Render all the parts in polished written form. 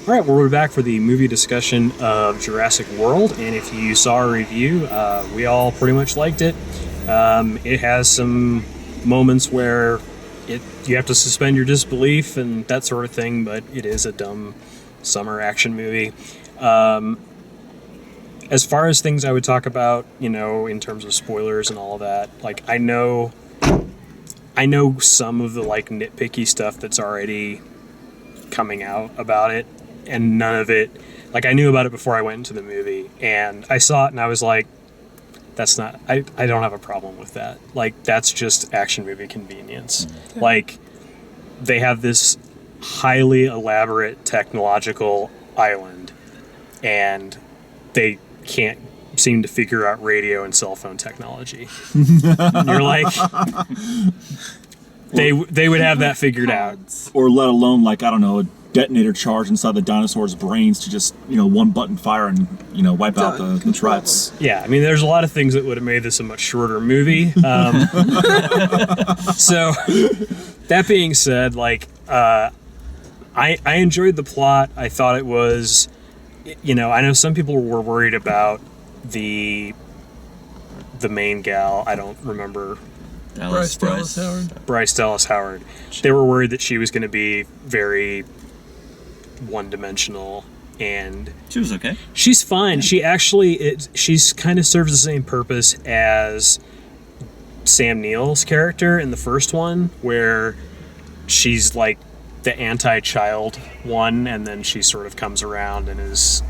All right, well, we're back for the movie discussion of Jurassic World, and if you saw our review, we all pretty much liked it. It has some moments where you have to suspend your disbelief and that sort of thing, but it is a dumb summer action movie. As far as things I would talk about, in terms of spoilers and all of that, like I know some of the like nitpicky stuff that's already coming out about it. And none of it, like I knew about it before I went into the movie, and I saw it and I was like, that's not, I don't have a problem with that. Like, that's just action movie convenience. Yeah. Like, they have this highly elaborate technological island, and they can't seem to figure out radio and cell phone technology. And you're like, they would have that figured out. Or let alone, like, I don't know, a detonator charge inside the dinosaur's brains to just, one button fire and, wipe out the threats. Yeah, I mean, there's a lot of things that would have made this a much shorter movie. So, that being said, like, I enjoyed the plot. I thought it was, I know some people were worried about the main gal. I don't remember. Bryce Dallas Howard. Bryce Dallas Howard. They were worried that she was going to be very one-dimensional, and she was okay. She's fine. Yeah. She's kind of serves the same purpose as Sam Neill's character in the first one, where she's like the anti-child one, and then she sort of comes around and is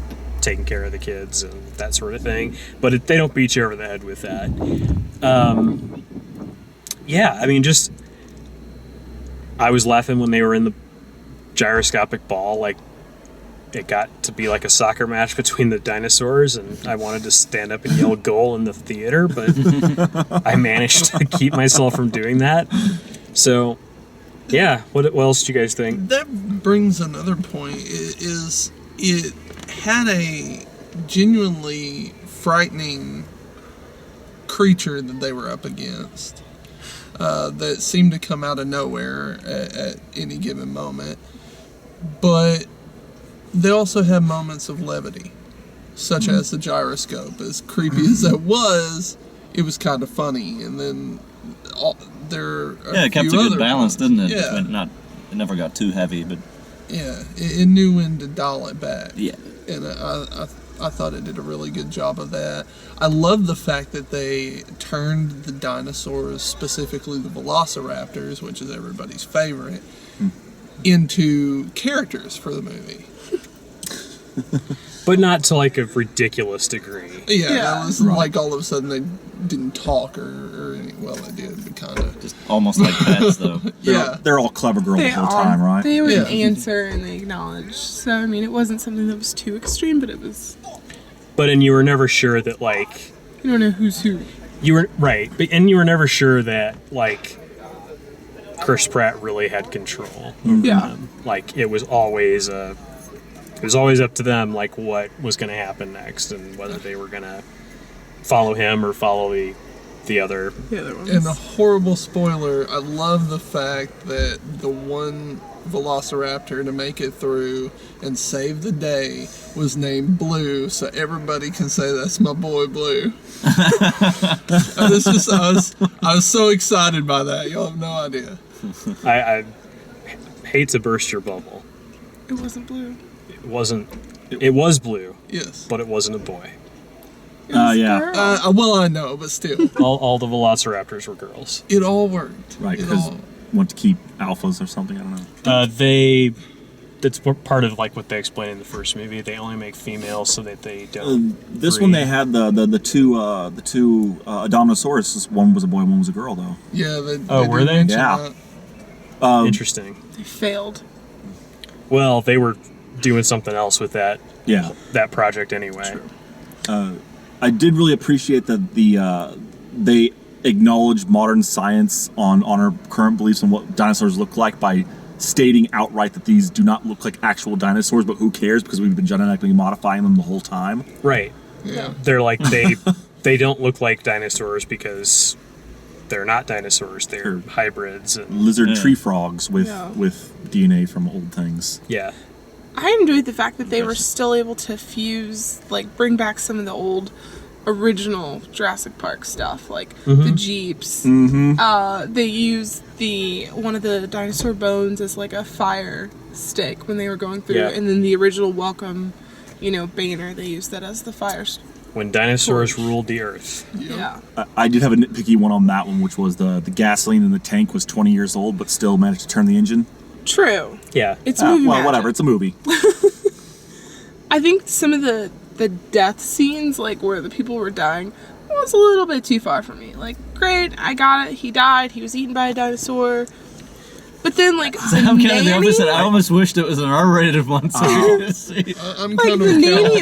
taking care of the kids and that sort of thing. But they don't beat you over the head with that. Yeah, I mean, just I was laughing when they were in the gyroscopic ball, like it got to be like a soccer match between the dinosaurs, and I wanted to stand up and yell goal in the theater, but I managed to keep myself from doing that. So yeah, what else do you guys think? That brings another point, is it had a genuinely frightening creature that they were up against, that seemed to come out of nowhere at any given moment. But they also have moments of levity, such as the gyroscope. As creepy as that was, it was kind of funny. And then it kept a good balance, didn't it? Yeah. It never got too heavy, but yeah, it knew when to dial it back. Yeah, and I thought it did a really good job of that. I love the fact that they turned the dinosaurs, specifically the velociraptors, which is everybody's favorite, into characters for the movie. But not to like a ridiculous degree. Yeah, that was like all of a sudden they didn't talk or any, well, they did, but kind of. Just almost like pets, though. They're all clever girls the whole time, right? They would answer and they acknowledge. So, I mean, it wasn't something that was too extreme, but it was. And you were never sure that, like. You don't know who's who. You were, right. And you were never sure that, like, Chris Pratt really had control over them. Like, it was always up to them, like, what was going to happen next and whether they were going to follow him or follow the other ones. And a horrible spoiler, I love the fact that the one velociraptor to make it through and save the day was named Blue, so everybody can say that's my boy Blue. I was so excited by that. Y'all have no idea. I hate to burst your bubble. It wasn't Blue. It was Blue. Yes. But it wasn't a boy. Yeah. Well, I know, but still. all the velociraptors were girls. It all worked. Right, because want to keep alphas or something, I don't know. That's part of like what they explained in the first movie. They only make females so that they don't. This breed. one they had the two Adominosaurus. One was a boy, one was a girl, though. Yeah. Were they? Yeah. Interesting. They failed. Well, they were doing something else with that. Yeah. That project anyway. True. I did really appreciate that they acknowledged modern science on our current beliefs on what dinosaurs look like by stating outright that these do not look like actual dinosaurs, but who cares because we've been genetically modifying them the whole time. Right. Yeah. They're like they don't look like dinosaurs because they're not dinosaurs. They're hybrids and lizard tree frogs with DNA from old things. Yeah. I enjoyed the fact that they were still able to bring back some of the old original Jurassic Park stuff, like the Jeeps. They used one of the dinosaur bones as like a fire stick when they were going through, and then the original welcome, banner, they used that as the fire when dinosaurs ruled the earth. Yeah. I did have a nitpicky one on that one, which was the gasoline in the tank was 20 years old, but still managed to turn the engine. True. Yeah. It's movie magic. Whatever. It's a movie. I think some of the death scenes, like where the people were dying, was a little bit too far for me. Like, great, I got it. He died. He was eaten by a dinosaur. But then, like, I'm kind of the opposite. I almost wished it was an R-rated one, so you could see. I'm like, kind the of nanny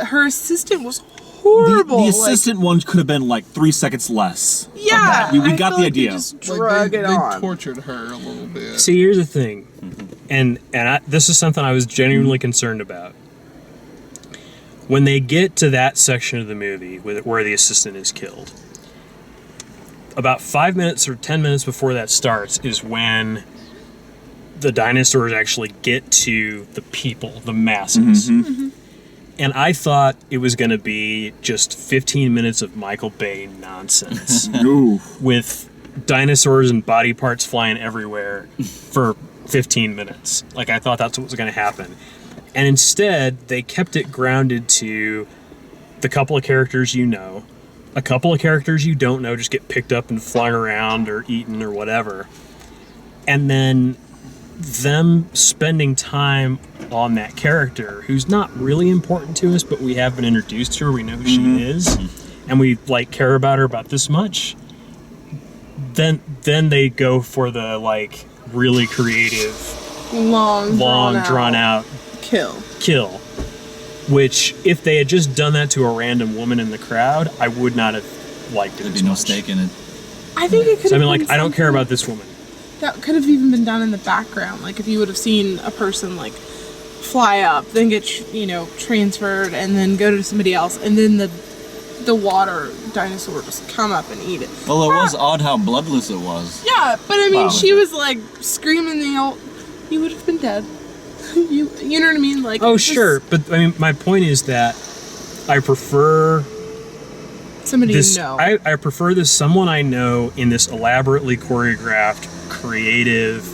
her assistant was horrible. The assistant one could have been like 3 seconds less. Yeah, we got the idea. They just drug it on. They tortured her a little bit. See, here's the thing, and this is something I was genuinely concerned about. When they get to that section of the movie where the assistant is killed, about 5 minutes or 10 minutes before that starts is when the dinosaurs actually get to the people, the masses. And I thought it was going to be just 15 minutes of Michael Bay nonsense with dinosaurs and body parts flying everywhere for 15 minutes. Like, I thought that's what was going to happen. And instead, they kept it grounded to the couple of characters you know. A couple of characters you don't know just get picked up and flung around or eaten or whatever. And then them spending time on that character who's not really important to us, but we have been introduced to her, we know who she is, and we care about her about this much. Then they go for the really creative, long drawn out kill. Which, if they had just done that to a random woman in the crowd, I would not have liked it. There'd be no stake in it. I think it could. So I don't care about this woman. That could have even been done in the background. Like, if you would have seen a person fly up, then get transferred, and then go to somebody else, and then the water dinosaur just come up and eat it. Well, it was odd how bloodless it was. Yeah, but I mean, she was screaming you would have been dead. You know what I mean? Sure, but I mean, my point is that I prefer somebody this. you know. I prefer this someone I know in this elaborately choreographed, creative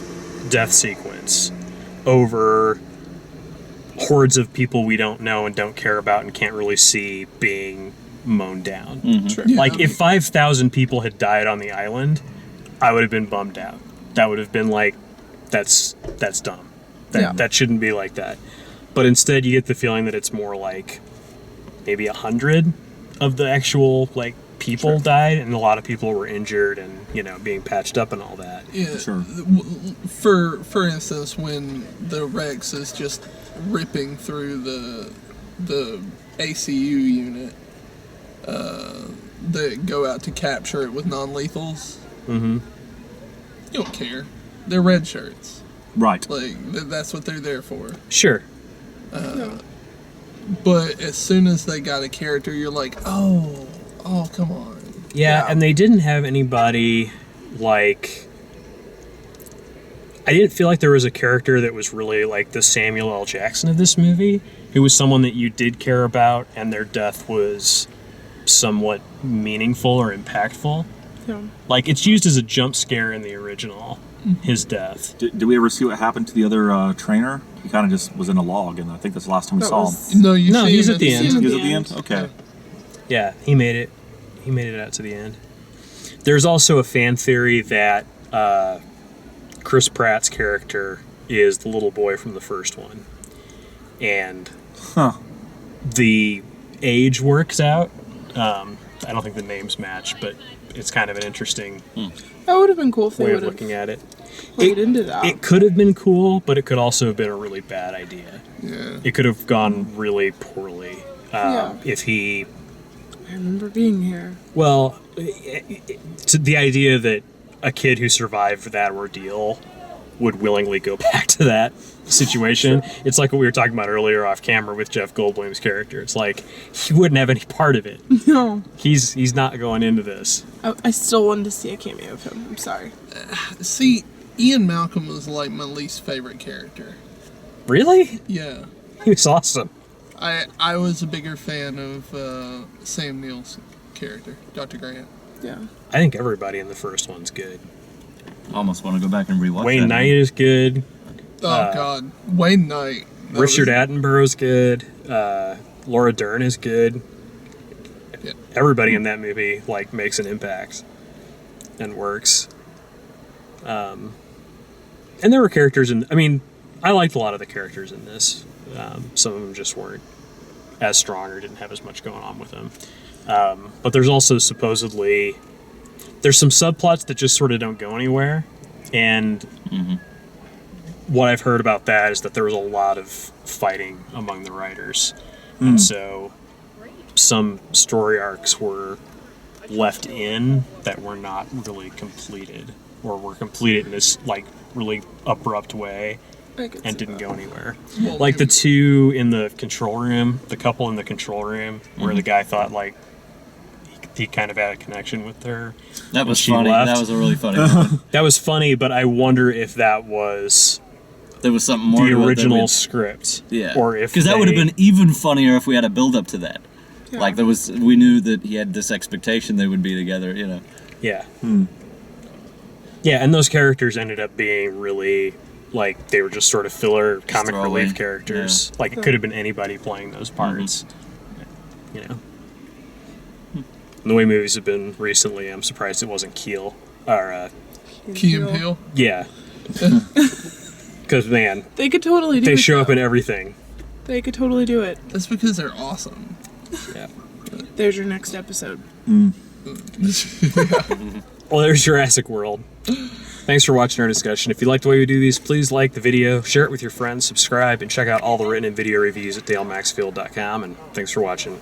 death sequence over hordes of people we don't know and don't care about and can't really see being mown down. Sure. Yeah, if 5,000 people had died on the island, I would have been bummed out. That would have been that's dumb. That shouldn't be like that. But instead, you get the feeling that it's more like maybe 100 of the actual people died, and a lot of people were injured and being patched up and all that. Yeah, sure. For instance, when the Rex is just ripping through the ACU unit, that go out to capture it with non-lethals. You don't care. They're red shirts. Right. That's what they're there for. Sure. But as soon as they got a character, you're like, oh, come on. Yeah, and they didn't have anybody I didn't feel like there was a character that was really like the Samuel L. Jackson of this movie, who was someone that you did care about, and their death was somewhat meaningful or impactful. Yeah. It's used as a jump scare in the original, his death. Did we ever see what happened to the other trainer? He kind of just was in a log, and I think that's the last time we saw him. No, he's at the end. He was at the end? Okay. Yeah, he made it. He made it out to the end. There's also a fan theory that Chris Pratt's character is the little boy from the first one. And the age works out. I don't think the names match, but it's kind of an interesting That would have been cool if they way would of have looking at it. played into that. It could have been cool, but it could also have been a really bad idea. Yeah. It could have gone really poorly if he... I remember being here. Well, the idea that a kid who survived that ordeal would willingly go back to that situation. It's like what we were talking about earlier off camera with Jeff Goldblum's character. It's like he wouldn't have any part of it. No. He's not going into this. I still wanted to see a cameo of him. I'm sorry. See, Ian Malcolm was my least favorite character. Really? Yeah. He was awesome. I was a bigger fan of Sam Neill's character, Dr. Grant. Yeah. I think everybody in the first one's good. I almost want to go back and rewatch Wayne that Knight is good. Oh, God. Wayne Knight. Richard Attenborough's good. Laura Dern is good. Yeah. Everybody in that movie like makes an impact and works. And there were characters I liked a lot of the characters in this. Some of them just weren't as strong or didn't have as much going on with them. But there's also supposedly there's some subplots that just sort of don't go anywhere. And what I've heard about that is that there was a lot of fighting among the writers. And so some story arcs were left in that were not really completed, or were completed in this like really abrupt way and didn't go anywhere. Well, like the two in the control room, the couple in the control room, where the guy thought like he kind of had a connection with her. That was she funny. left. That was a really funny moment. That was funny, but I wonder if that was There was something more the to it original script. Yeah. Or if because that would have been even funnier if we had a build up to that. Yeah. Like we knew that he had this expectation they would be together. You know. Yeah. Yeah, and those characters ended up being really like they were just sort of filler comic throwaway. relief characters. Yeah. Like it could have been anybody playing those parts. You know. And the way movies have been recently, I'm surprised it wasn't Keel or Key and Peele. Yeah. Because man, They could totally do it. they show up though. in everything. They could totally do it. That's because they're awesome. Yeah. There's your next episode. Well, there's Jurassic World. Thanks for watching our discussion. If you like the way we do these, please like the video, share it with your friends, subscribe, and check out all the written and video reviews at dalemaxfield.com. And thanks for watching.